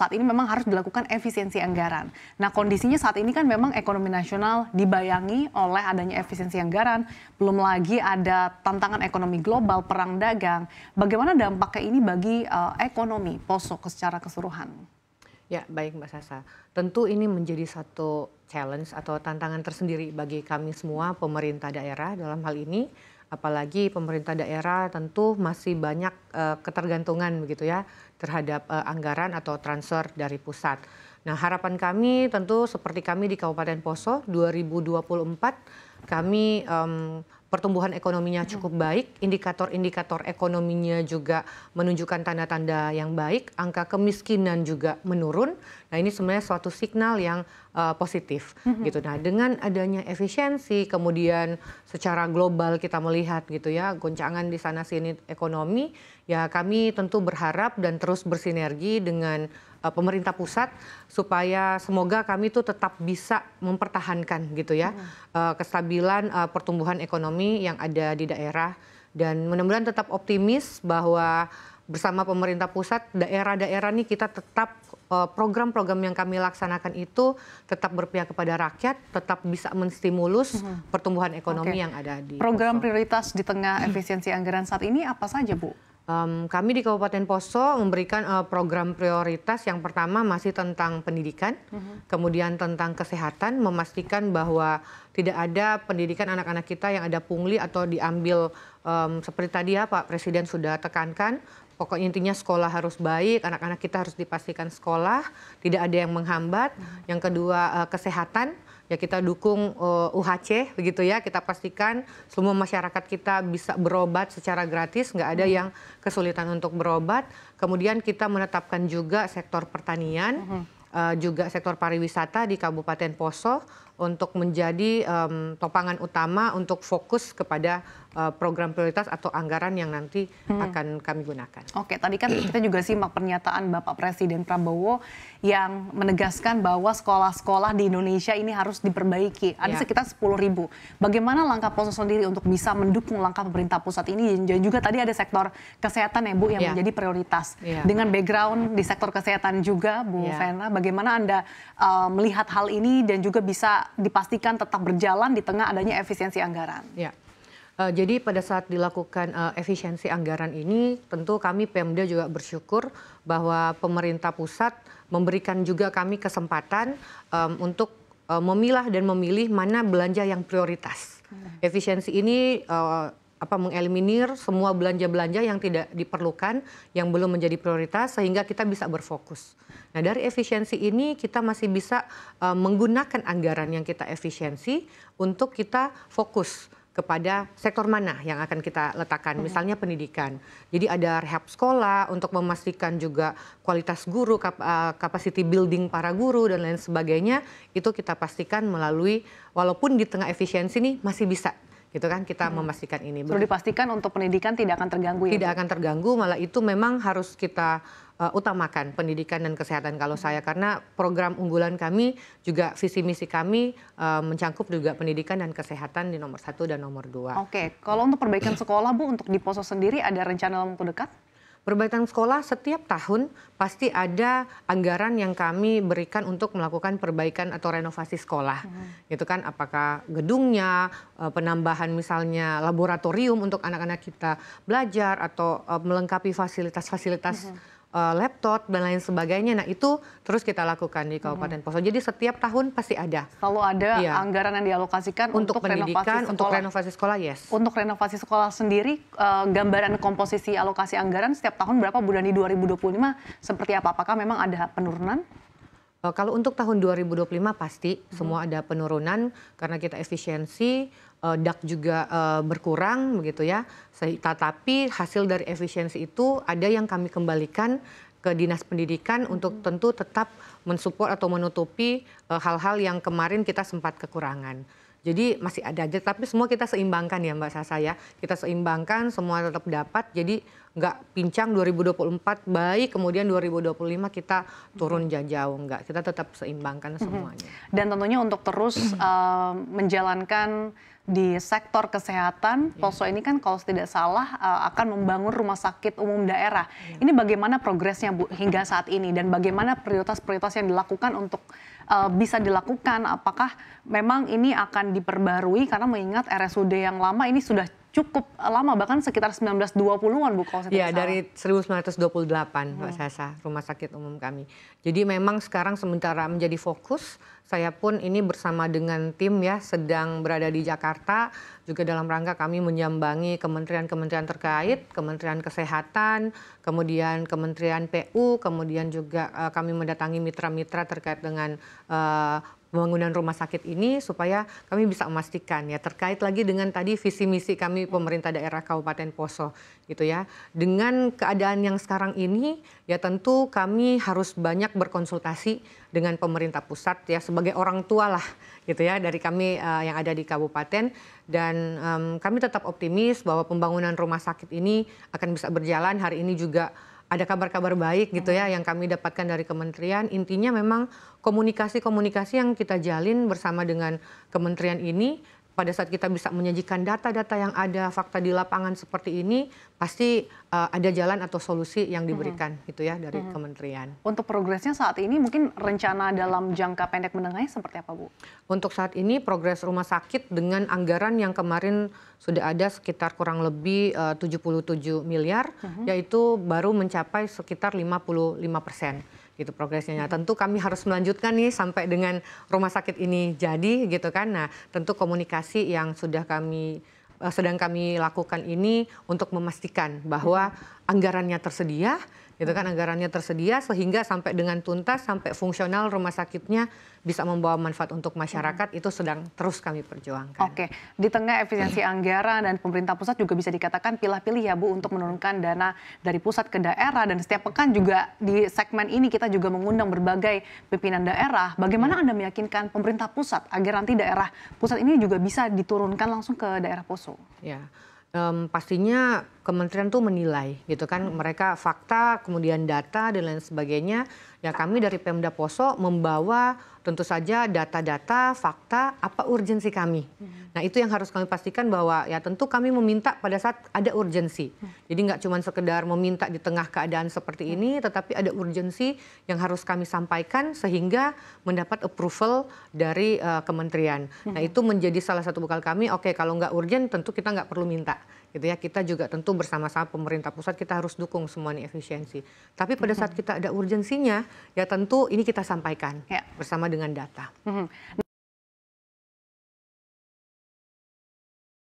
saat ini memang harus dilakukan efisiensi anggaran. Nah, kondisinya saat ini kan memang ekonomi nasional dibayangi oleh adanya efisiensi anggaran, belum lagi ada tantangan ekonomi global, perang dagang. Bagaimana dampaknya ini bagi ekonomi Poso secara keseluruhan? Ya, baik Mbak Sasa. Tentu ini menjadi satu challenge atau tantangan tersendiri bagi kami semua pemerintah daerah dalam hal ini. Apalagi pemerintah daerah tentu masih banyak ketergantungan begitu ya terhadap anggaran atau transfer dari pusat. Nah, harapan kami tentu seperti kami di Kabupaten Poso 2024 kami pertumbuhan ekonominya cukup baik, indikator-indikator ekonominya juga menunjukkan tanda-tanda yang baik, angka kemiskinan juga menurun. Nah, ini sebenarnya suatu signal yang positif gitu. Nah, dengan adanya efisiensi, kemudian secara global kita melihat gitu ya, goncangan di sana sini ekonomi, ya kami tentu berharap dan terus bersinergi dengan pemerintah pusat supaya semoga kami tuh tetap bisa mempertahankan gitu ya kestabilan pertumbuhan ekonomi yang ada di daerah, dan mudah-mudahan tetap optimis bahwa bersama pemerintah pusat daerah-daerah ini kita tetap program-program yang kami laksanakan itu tetap berpihak kepada rakyat, tetap bisa menstimulus pertumbuhan ekonomi yang ada di program Poso. Prioritas di tengah efisiensi anggaran saat ini apa saja, Bu? Kami di Kabupaten Poso memberikan program prioritas yang pertama masih tentang pendidikan, kemudian tentang kesehatan, memastikan bahwa tidak ada pendidikan anak-anak kita yang ada pungli atau diambil seperti tadi ya Pak Presiden sudah tekankan. Pokoknya intinya sekolah harus baik, anak-anak kita harus dipastikan sekolah, tidak ada yang menghambat. Yang kedua kesehatan. Ya kita dukung UHC begitu ya, kita pastikan semua masyarakat kita bisa berobat secara gratis, nggak ada yang kesulitan untuk berobat. Kemudian kita menetapkan juga sektor pertanian, juga sektor pariwisata di Kabupaten Poso untuk menjadi topangan utama untuk fokus kepada program prioritas atau anggaran yang nanti akan kami gunakan. Oke, tadi kan kita juga simak pernyataan Bapak Presiden Prabowo yang menegaskan bahwa sekolah-sekolah di Indonesia ini harus diperbaiki. Ada sekitar 10.000. Bagaimana langkah Poso sendiri untuk bisa mendukung langkah pemerintah pusat ini? Dan juga tadi ada sektor kesehatan ya Bu yang menjadi prioritas. Dengan background di sektor kesehatan juga Bu Vena, bagaimana Anda melihat hal ini dan juga bisa dipastikan tetap berjalan di tengah adanya efisiensi anggaran? Ya. Jadi pada saat dilakukan efisiensi anggaran ini tentu kami Pemda juga bersyukur bahwa pemerintah pusat memberikan juga kami kesempatan untuk memilah dan memilih mana belanja yang prioritas. Efisiensi ini mengeliminir semua belanja-belanja yang tidak diperlukan, yang belum menjadi prioritas sehingga kita bisa berfokus. Nah, dari efisiensi ini kita masih bisa menggunakan anggaran yang kita efisiensi untuk kita fokus kepada sektor mana yang akan kita letakkan, misalnya pendidikan. Jadi ada rehab sekolah untuk memastikan juga kualitas guru, capacity building para guru dan lain sebagainya, itu kita pastikan melalui, walaupun di tengah efisiensi nih masih bisa gitu kan kita memastikan ini. Perlu dipastikan untuk pendidikan tidak akan terganggu ya? Tidak akan terganggu, malah itu memang harus kita utamakan pendidikan dan kesehatan kalau saya, karena program unggulan kami juga visi misi kami mencangkup juga pendidikan dan kesehatan di nomor 1 dan nomor 2. Oke, kalau untuk perbaikan sekolah Bu, untuk di Poso sendiri ada rencana dalam waktu dekat? Perbaikan sekolah setiap tahun pasti ada anggaran yang kami berikan untuk melakukan perbaikan atau renovasi sekolah. Gitu kan, apakah gedungnya, penambahan misalnya laboratorium untuk anak-anak kita belajar atau melengkapi fasilitas-fasilitas laptop dan lain sebagainya. Nah, itu terus kita lakukan di Kabupaten Poso. Jadi setiap tahun pasti ada. Selalu ada anggaran yang dialokasikan untuk pendidikan, renovasi untuk renovasi sekolah, yes. Untuk renovasi sekolah sendiri, gambaran komposisi alokasi anggaran setiap tahun berapa Bu Dani 2025 seperti apa? Apakah memang ada penurunan? Kalau untuk tahun 2025 pasti semua ada penurunan karena kita efisiensi, DAK juga berkurang begitu ya. Tetapi hasil dari efisiensi itu ada yang kami kembalikan ke Dinas Pendidikan untuk tentu tetap mensupport atau menutupi hal-hal yang kemarin kita sempat kekurangan. Jadi masih ada aja, tapi semua kita seimbangkan ya Mbak Sasa ya. Kita seimbangkan, semua tetap dapat, jadi nggak pincang 2024 baik, kemudian 2025 kita turun jauh, nggak. Kita tetap seimbangkan semuanya. Dan tentunya untuk terus menjalankan di sektor kesehatan, Poso ini kan kalau tidak salah akan membangun rumah sakit umum daerah. Ini bagaimana progresnya Bu hingga saat ini dan bagaimana prioritas-prioritas yang dilakukan untuk bisa dilakukan? Apakah memang ini akan diperbarui karena mengingat RSUD yang lama ini sudah cukup lama, bahkan sekitar 1920-an Bu kalau saya tidak salah. Dari 1928 Mbak Sasa, rumah sakit umum kami. Jadi memang sekarang sementara menjadi fokus, saya pun ini bersama dengan tim ya sedang berada di Jakarta, juga dalam rangka kami menyambangi kementerian-kementerian terkait, Kementerian Kesehatan, kemudian Kementerian PU, kemudian juga kami mendatangi mitra-mitra terkait dengan pembangunan rumah sakit ini supaya kami bisa memastikan ya terkait lagi dengan tadi visi misi kami pemerintah daerah Kabupaten Poso gitu ya. Dengan keadaan yang sekarang ini ya tentu kami harus banyak berkonsultasi dengan pemerintah pusat ya sebagai orang tua lah gitu ya dari kami yang ada di kabupaten dan kami tetap optimis bahwa pembangunan rumah sakit ini akan bisa berjalan. Hari ini juga ada kabar-kabar baik gitu ya yang kami dapatkan dari kementerian. Intinya memang komunikasi-komunikasi yang kita jalin bersama dengan kementerian ini pada saat kita bisa menyajikan data-data yang ada, fakta di lapangan seperti ini, pasti ada jalan atau solusi yang diberikan gitu ya dari kementerian. Untuk progresnya saat ini mungkin rencana dalam jangka pendek menengahnya seperti apa Bu? Untuk saat ini progres rumah sakit dengan anggaran yang kemarin sudah ada sekitar kurang lebih 77 miliar, yaitu baru mencapai sekitar 55% gitu progresnya. Tentu kami harus melanjutkan nih sampai dengan rumah sakit ini jadi gitu kan. Nah, tentu komunikasi yang sudah sedang kami lakukan ini untuk memastikan bahwa anggarannya tersedia, gitu kan, anggarannya tersedia sehingga sampai dengan tuntas, sampai fungsional rumah sakitnya bisa membawa manfaat untuk masyarakat, itu sedang terus kami perjuangkan. Oke, di tengah efisiensi anggaran dan pemerintah pusat juga bisa dikatakan pilih-pilih ya Bu untuk menurunkan dana dari pusat ke daerah, dan setiap pekan juga di segmen ini kita juga mengundang berbagai pimpinan daerah. Bagaimana Anda meyakinkan pemerintah pusat agar nanti daerah pusat ini juga bisa diturunkan langsung ke daerah Poso? Ya. Pastinya kementerian tuh menilai gitu kan, mereka fakta kemudian data dan lain sebagainya. Ya kami dari Pemda Poso membawa tentu saja data-data, fakta, apa urgensi kami. Nah itu yang harus kami pastikan bahwa ya tentu kami meminta pada saat ada urgensi. Jadi nggak cuma sekedar meminta di tengah keadaan seperti ini, tetapi ada urgensi yang harus kami sampaikan sehingga mendapat approval dari kementerian. Nah itu menjadi salah satu bekal kami, oke kalau nggak urgent tentu kita nggak perlu minta. Gitu ya, kita juga tentu bersama-sama pemerintah pusat kita harus dukung semuanya efisiensi. Tapi pada saat kita ada urgensinya, ya tentu ini kita sampaikan bersama dengan data.